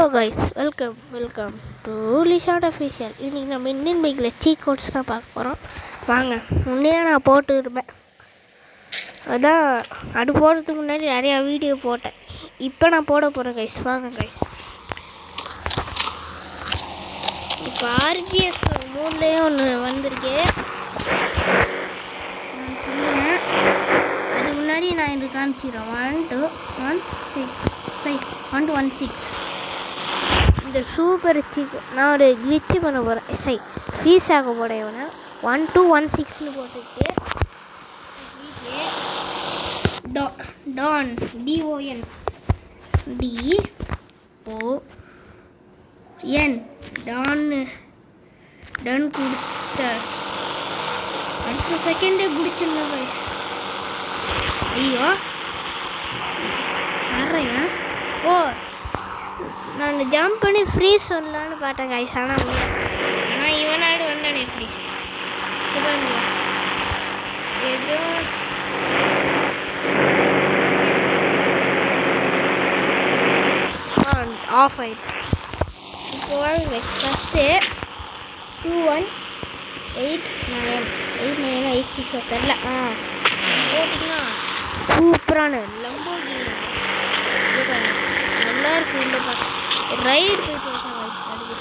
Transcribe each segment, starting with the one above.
Hello guys, welcome to லிஷாட் official. இன்றைக்கி நம்ம இந்தியன் பைக்கில் சீக் கோட்ஸ் தான் பார்க்க போகிறோம். வாங்க. முன்னே நான் போட்டுருப்பேன், அதான் அது போடுறதுக்கு முன்னாடி நிறையா வீடியோ போட்டேன். இப்போ நான் போட போகிறேன் கைஸ். வாங்க கைஸ். இப்போ ஆர்ஜிஎஸ் 3லேயும் ஒன்று வந்திருக்கு, நான் சொல்லுவேன். அது முன்னாடி நான் எனக்கு காமிச்சிடுறேன். 1 2 1 6 இந்த சூப்பர் சீக் நான் ஒரு கிளிச்சு பண்ண போகிறேன். ஃபீஸ் ஆக போகிறேன். இவனை 1 2 1 6ன்னு போட்டுட்டு டான் DON டன் கொடுத்த அடுத்த செகண்டே குடிச்சிடணும் கைஸ். ஐயோ யாரையா? ஓ, நான் ஜம்ப் பண்ணி ஃப்ரீஸ் சொல்லலான்னு பார்த்தேன் கைஸ். ஆனால் இவனாடு வந்தானே எப்படி ஏதோ ஆஃப் ஆயிடுச்சு. இப்போ வாங்க கைஸ். ஃபஸ்ட்டு 2 1 8 9 8 9 8 6 தெரில போட்டிங்கன்னா சூப்பரான லம்போகினி நல்லா இருக்கு. உள்ள பார்க்க ரைடு போயிட்டு வரேன் கைஸ். அதுக்கு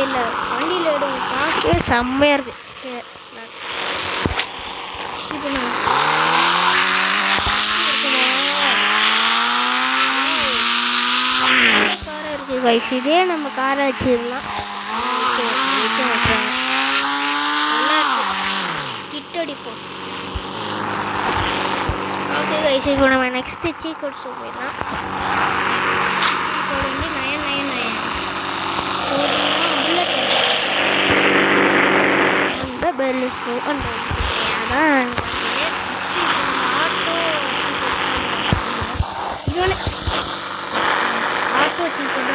இல்லை வண்டியில் எடுங்க, பார்க்கவே செம்மையாக இருக்குது. இப்போ நான் காராக இருக்குது கைஸ். இதே நம்ம காரை வச்சிடலாம். நல்லா இருக்கு. ஸ்கிட் அடிப்போம். ஓகே கைஸ், இப்போ நம்ம நெக்ஸ்ட்டு சீக் கோட்ஸ் போயிடலாம். இப்போ வந்து 999 புல்லட் அந்த பெல்லிஸ்கோ அந்த அதான் ஆட்டோ சீக் கோட்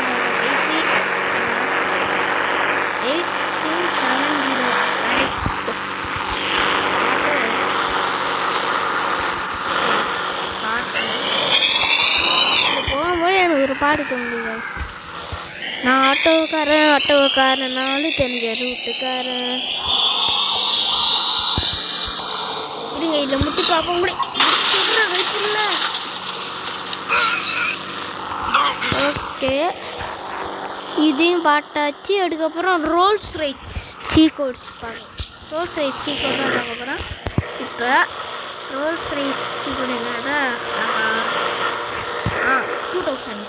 8270 போகும்போது எனக்கு ஒரு பாடு தோணுது. நான் ஆட்டோக்காரனாலும் தெரிஞ்ச ரூட்டுக்காரன். இருங்க, இதில் முட்டி பார்ப்போம் கூட. ஓகே, இதையும் பாட்டாச்சு. அதுக்கப்புறம் ரோல்ஸ் ரைஸ் சீக் கோட்ஸ் பார்க்கணும். ரோல்ஸ் ரைஸ் சீக் கோட் தான் பார்க்க போகிறோம். இப்போ ரோல்ஸ் ரைஸ் சீக் கோட் என்னன்னா 2000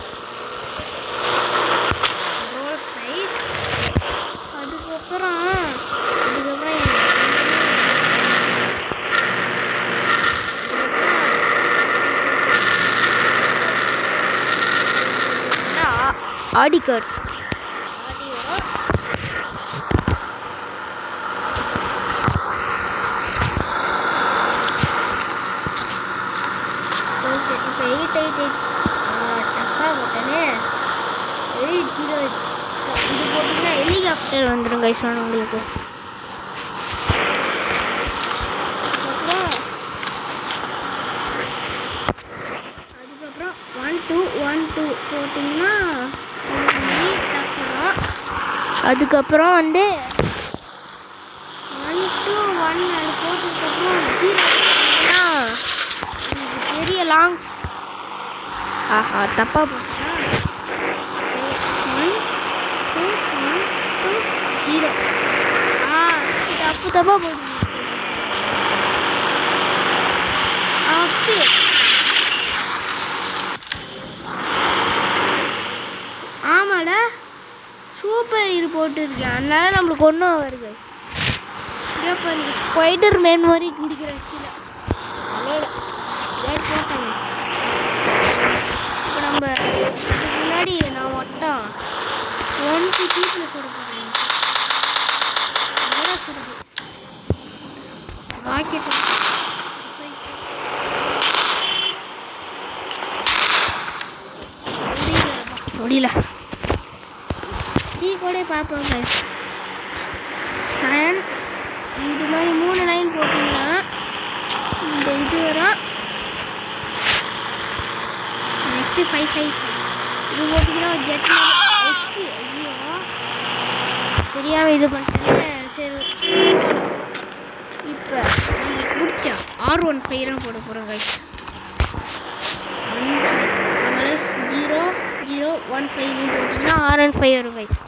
ரோல்ஸ் ரைஸ். அதுக்கப்புறம் ஆடி கார்டு இப்போ 888 டப்பா போட்டேனே 808 இது போட்டிங்கன்னா ஹெலிகாப்டர் வந்துடும் கைஸ். உங்களுக்கு அதுக்கப்புறம் 1 2 1 2 போட்டிங்கன்னா டக்குறோம். அதுக்கப்புறம் வந்து 1 2 1 அது போட்டதுக்கப்புறம் 0 பெரிய லாங் தப்பா போட்டேன்னா 1 2 1 2 0 தப்பா போட்டு ஆமாடா சூப்பர் இது போட்டுருக்கேன். அதனால நம்மளுக்கு ஒன்றும் வருது. இப்போ எனக்கு ஸ்பைடர் மேன் மாதிரி குடிக்கிறேன் கீழே. போட்டாங்க. இப்போ நம்ம அதுக்கு முன்னாடி நான் மட்டும் 1 2 2 போட போகிறேன். ராக்கெட் முடியல. சீக்கோடே பார்ப்போம் கைஸ். இது மாதிரி 3 லைன் போட்டிங்கன்னா இந்த இது வரும். S555 இது போட்டிங்கன்னா ஜெட் ஐயோ தெரியாமல் இது பண்ணிட்டேன். சரி இப்போ நம்மளுக்கு பிடிச்ச R15 தான் போட போகிறோம் கைஸ். 0015 போட்டிங்கன்னா R15 வரும் கைஸ்.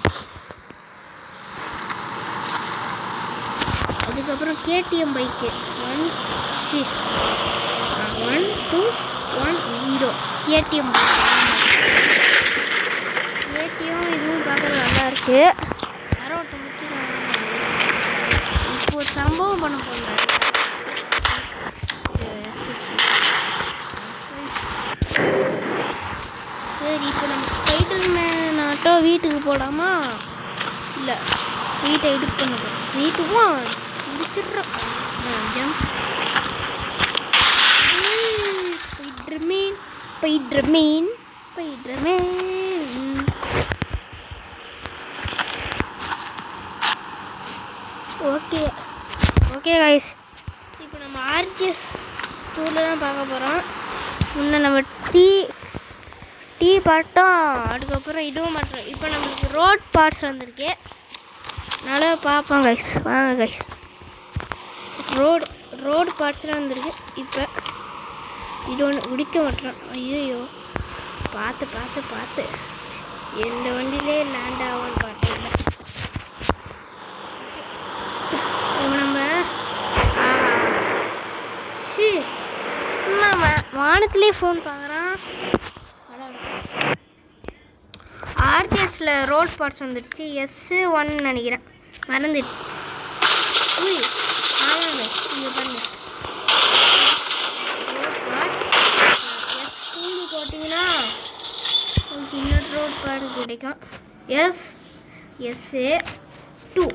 அதுக்கப்புறம் KTM பைக்கு 1210 KTM இதுவும் பார்க்குறது நல்லா இருக்கு. யாரோ ஒருத்த முக்கியம் இப்போ ஒரு சம்பவம் பண்ண போகிறாரு. சரி இப்போ நம்ம ஸ்பைடர் மேன் ஆட்டோ வீட்டுக்கு போடாமா? இல்லை வீட்டை எடிட் பண்ண போகிறோம். வீட்டுக்கும் முடிச்சிடுறோம். ஜம்ப் ஸ்பைடர்மேன் ஓகே கைஸ், இப்போ நம்ம RGS டூரில் தான் பார்க்க போகிறோம். முன்னே நம்ம டீ பாட்டம், அதுக்கப்புறம் இதுவும் பண்ணுறோம். இப்போ நம்மளுக்கு ரோட் பார்ட்ஸ் வந்திருக்கு, நல்லா பார்ப்போம் கைஸ். வாங்க கைஸ், ரோடு பார்ட்ஸ்லாம் வந்திருக்கு. இப்போ இது ஒன்று முடிக்க மாட்டோம். ஐயோ பார்த்து எந்த வண்டியிலே லேண்ட் ஆகும்னு பார்த்தேன். நம்ம வானத்திலே ஃபோன் பார்க்குறான். RGSல ரோட் பார்ட்ஸ் வந்துடுச்சு. S1 நினைக்கிறேன், மறந்துடுச்சு. ஆமாங்க, இங்கே பாருங்க ரோட் பார்ட்ஸ். S2 போட்டிங்கன்னா உங்களுக்கு இன்னொரு ரோட் பார்ட் கிடைக்கும். SA2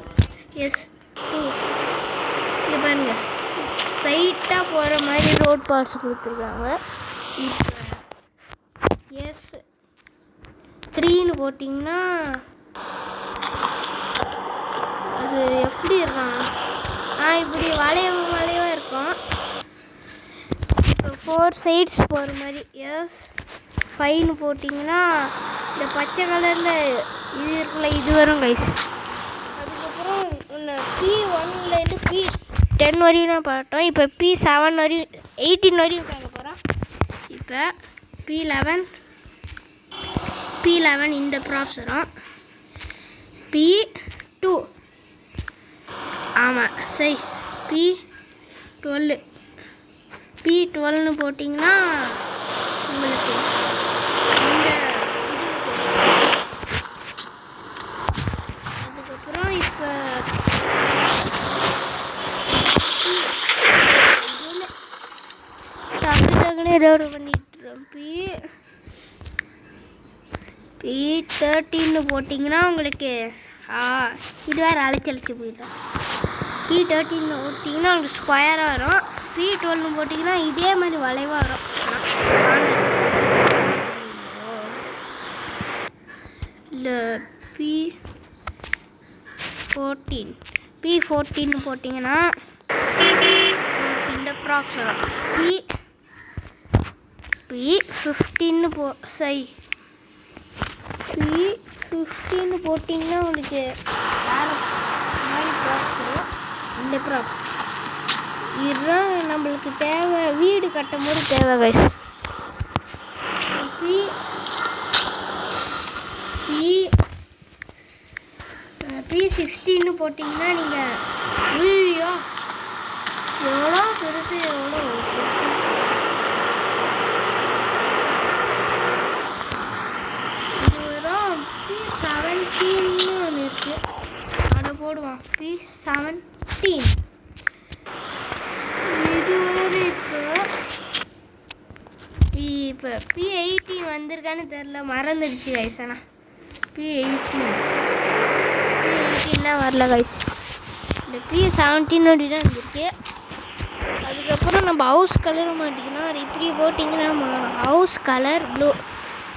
இங்கே பாருங்க, ஸ்ட்ரைட்டாக போகிற மாதிரி ரோட் பார்ட்ஸ் கொடுத்துருக்காங்க. இப்போ S3ன்னு போட்டிங்கன்னா அது எப்படி இருக்கான்? இப்படி வளைவாக இருக்கும். இப்போ 4 சைட்ஸ் போகிற மாதிரி. S5ன்னு போட்டிங்கன்னா இந்த பச்சை கலரில் இது இருக்குல்ல, இது வரும் கைஸ். அதுக்கப்புறம் P1லேருந்து P10 வரையும் தான் பார்த்தோம். இப்போ P7 வரையும் 18 வரையும் பார்க்க போகிறோம். இப்போ P11 இந்த ப்ராப்ஸ் வரும். P2 ஆமாம் சரி, P12ன்னு போட்டிங்கன்னா உங்களுக்கு இந்த அதுக்கப்புறம் இப்போ டக்குனே ரோடு பண்ணிட்டுறோம். P13ன்னு போட்டிங்கன்னா உங்களுக்கு இது வேறு அழைச்சி போயிட்டோம். P13ன்னு போட்டிங்கன்னா உங்களுக்கு ஸ்கொயராக வரும். P12ன்னு போட்டிங்கன்னா இதே மாதிரி வளைவாக வரும். இல்லை P14ன்னு போட்டிங்கன்னா இந்த ப்ராப்ஸ் வரும். P15ன்னு P15ன்னு போட்டிங்கன்னா உங்களுக்கு வேறு மாதிரி ப்ராப்ஸ் வரும். இந்த ப்ராப்ஸ் இதுதான் நம்மளுக்கு தேவை, வீடு கட்டும் போது தேவை கைஸ். P16ன்னு போட்டிங்கன்னா நீங்கள் ஐயோ எவ்வளோ பெருசு இது வரும். P17ன்னு ஒன்று இருக்குது, அதை போடுவோம். P17 இது ஒரு இப்போ P18 வந்திருக்கான்னு தெரில, மறந்துடுச்சு கைஸ். ஆனால் P18லாம் வரல கைஸ். இந்த P17 தான் வந்திருக்கு. அதுக்கப்புறம் நம்ம ஹவுஸ் கலர் மாட்டிங்கன்னா இப்படி போட்டிங்கன்னா மாறும். ஹவுஸ் கலர் ப்ளூ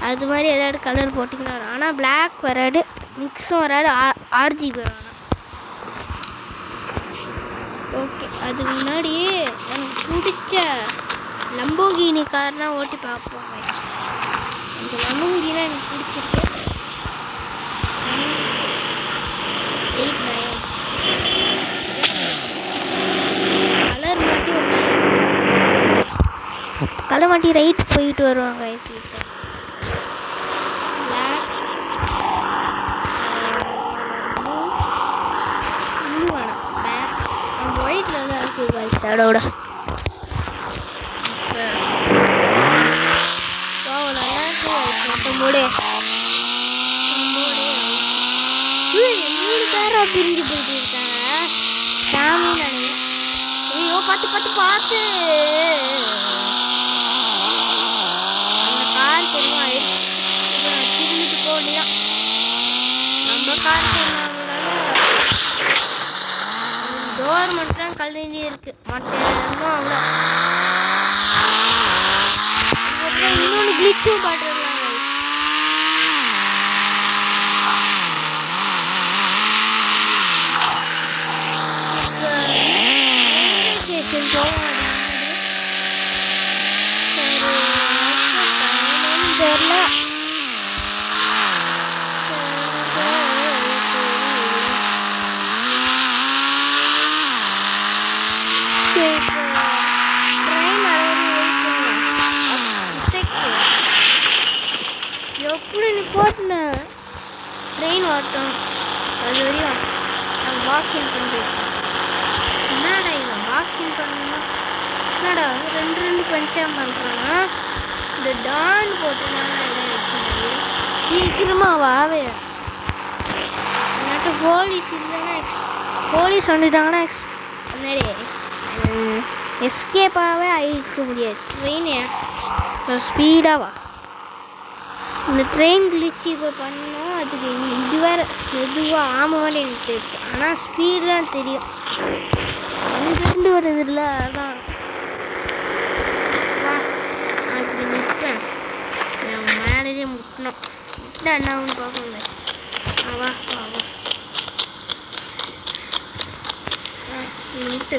அது மாதிரி ஏதாவது கலர் போட்டிங்கன்னா வரும். ஆனால் பிளாக் வராது, மிக்ஸும் வராது, RGB வரும். ஓகே, அதுக்கு முன்னாடியே எனக்கு பிடிச்ச லம்போகினி கார்னா ஓட்டி பார்ப்போம் guys. இந்த லம்போகினா எனக்கு பிடிச்சிருக்கு. 8-9 கலர் மாட்டி ஒரு கலர் மாட்டி ரைட் போயிட்டு வருவாங்க guys. பிளாக் ப்ளூ வேணாம், பிளாக் அண்ட் ஒயிட்ல தான் இருக்குது guys. அதோட பிரிஞ்சு போயிட்டு இருக்காங்க சாமி நினைக்கிறேன். ஐயோ பார்த்து பார்த்து பார்த்து அந்த கார் தெரியுமா திரும்பிட்டு போகலையா நம்ம கார் டோர் மட்டும் கல்வி இருக்கு மற்ற அவ்வளோ இன்னொன்று கிளிச்சும் பாட்டுருக்காங்க. எப்படி நீ போட்டுன ட்ரெயின் ஓட்டம் அது வரையும் நான் பாக்ஸிங் பண்ணுறேன். என்னடா இவன் பாக்ஸிங் பண்ணணும் என்னடா ரெண்டு பஞ்சம் பண்ணுறான்னா இந்த டான் போட்டுனாங்க சீக்கிரமாக வாவே என்கிட்ட போலீஸ் இல்லைன்னா போலீஸ் வந்துட்டாங்கன்னா எஸ்கேப்பாகவே ஆகிக்க முடியாது. ட்ரெயினே ஸ்பீடாக வா. இந்த ட்ரெயின் கிளிச்சு இப்போ பண்ணோம் அதுக்கு இது வேறு மெதுவாக ஆமாவானே எனக்கு இருக்கு. ஆனால் ஸ்பீடு தான் தெரியும் அங்கேருந்து வருது இல்லை. அதான் வா நான் இப்படி நிற்பேன். என் மேலேயே முட்டணும் முட்டா என்ன ஒன்று பார்க்கல. வா வா வா முட்டு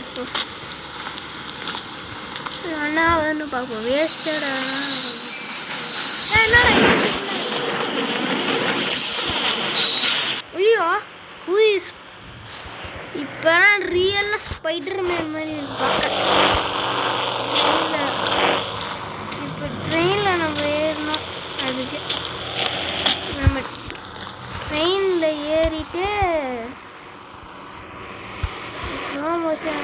அண்ணா வந்து பார்ப்போம் வேஸ்டடா. ஐயோ ஹூஇஸ் இப்போதான் ரியலாக ஸ்பைடர்மேன் மாதிரி இருக்கு பார்க்க. இப்போ ட்ரெயினில் நம்ம ஏறணும். அதுக்கு நம்ம ட்ரெயினில் ஏறிட்டு ஸ்லோ மோஷன்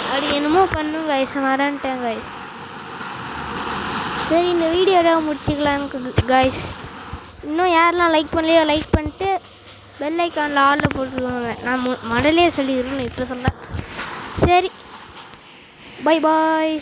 அப்படி என்னமோ பண்ணும் கைஸ் மறந்துட்டேன் கைஸ். சரி இந்த வீடியோவை முடிச்சுக்கலாம் கைஸ். இன்னும் யாரெல்லாம் லைக் பண்ணலையோ லைக் பண்ணிட்டு பெல் ஐக்கானில் ஆளில் போட்டுருவாங்க. நான் முதலே சொல்லிடுறேன் இப்போ சொல்கிறேன். சரி பை பாய்.